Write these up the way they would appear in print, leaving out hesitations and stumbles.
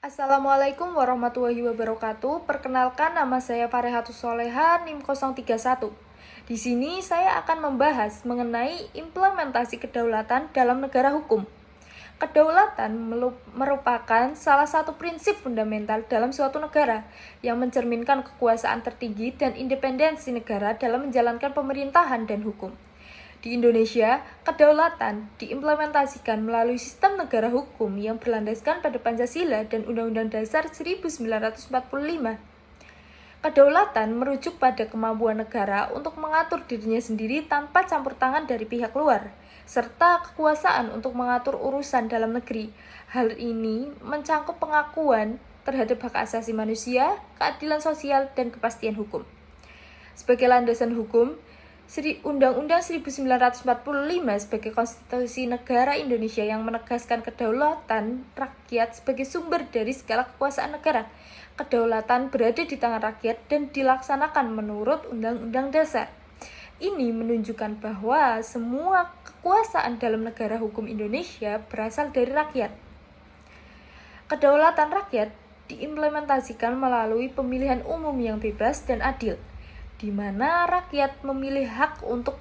Assalamualaikum warahmatullahi wabarakatuh. Perkenalkan, nama saya Farehatus Soleha, NIM 031. Di sini saya akan membahas mengenai implementasi kedaulatan dalam negara hukum. Kedaulatan merupakan salah satu prinsip fundamental dalam suatu negara yang mencerminkan kekuasaan tertinggi dan independensi negara dalam menjalankan pemerintahan dan hukum. Di Indonesia, kedaulatan diimplementasikan melalui sistem negara hukum yang berlandaskan pada Pancasila dan Undang-Undang Dasar 1945. Kedaulatan merujuk pada kemampuan negara untuk mengatur dirinya sendiri tanpa campur tangan dari pihak luar, serta kekuasaan untuk mengatur urusan dalam negeri. Hal ini mencakup pengakuan terhadap hak asasi manusia, keadilan sosial, dan kepastian hukum. Sebagai landasan hukum, Undang-Undang 1945 sebagai konstitusi negara Indonesia yang menegaskan kedaulatan rakyat sebagai sumber dari segala kekuasaan negara. Kedaulatan berada di tangan rakyat dan dilaksanakan menurut Undang-Undang Dasar. Ini menunjukkan bahwa semua kekuasaan dalam negara hukum Indonesia berasal dari rakyat. Kedaulatan rakyat diimplementasikan melalui pemilihan umum yang bebas dan adil, di mana rakyat memilih hak untuk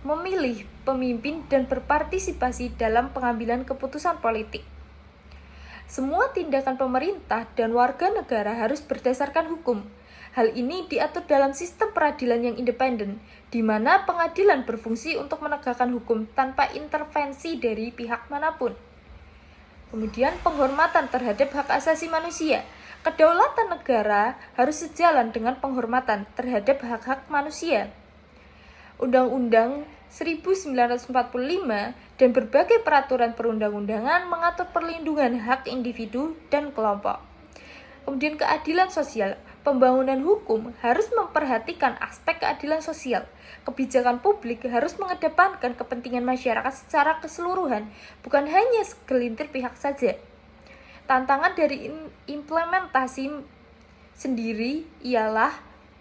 memilih pemimpin dan berpartisipasi dalam pengambilan keputusan politik. Semua tindakan pemerintah dan warga negara harus berdasarkan hukum. Hal ini diatur dalam sistem peradilan yang independen, di mana pengadilan berfungsi untuk menegakkan hukum tanpa intervensi dari pihak manapun. Kemudian penghormatan terhadap hak asasi manusia. Kedaulatan negara harus sejalan dengan penghormatan terhadap hak-hak manusia. Undang-Undang 1945 dan berbagai peraturan perundang-undangan mengatur perlindungan hak individu dan kelompok. Kemudian keadilan sosial. Pembangunan hukum harus memperhatikan aspek keadilan sosial. Kebijakan publik harus mengedepankan kepentingan masyarakat secara keseluruhan, bukan hanya segelintir pihak saja. Tantangan dari implementasi sendiri ialah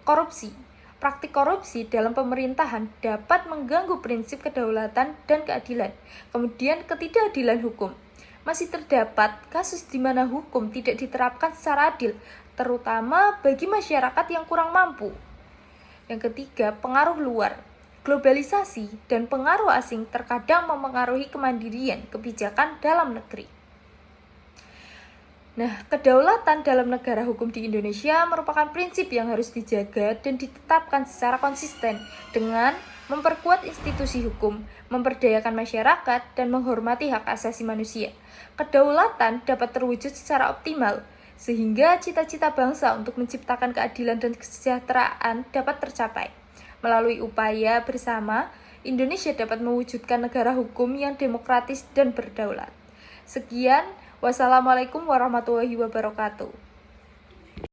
korupsi. Praktik korupsi dalam pemerintahan dapat mengganggu prinsip kedaulatan dan keadilan. Kemudian ketidakadilan hukum. Masih terdapat kasus di mana hukum tidak diterapkan secara adil, terutama bagi masyarakat yang kurang mampu. Yang ketiga, pengaruh luar. Globalisasi dan pengaruh asing terkadang memengaruhi kemandirian kebijakan dalam negeri. Nah, kedaulatan dalam negara hukum di Indonesia merupakan prinsip yang harus dijaga dan ditetapkan secara konsisten dengan memperkuat institusi hukum, memberdayakan masyarakat, dan menghormati hak asasi manusia. Kedaulatan dapat terwujud secara optimal, sehingga cita-cita bangsa untuk menciptakan keadilan dan kesejahteraan dapat tercapai. Melalui upaya bersama, Indonesia dapat mewujudkan negara hukum yang demokratis dan berdaulat. Sekian. Wassalamualaikum warahmatullahi wabarakatuh.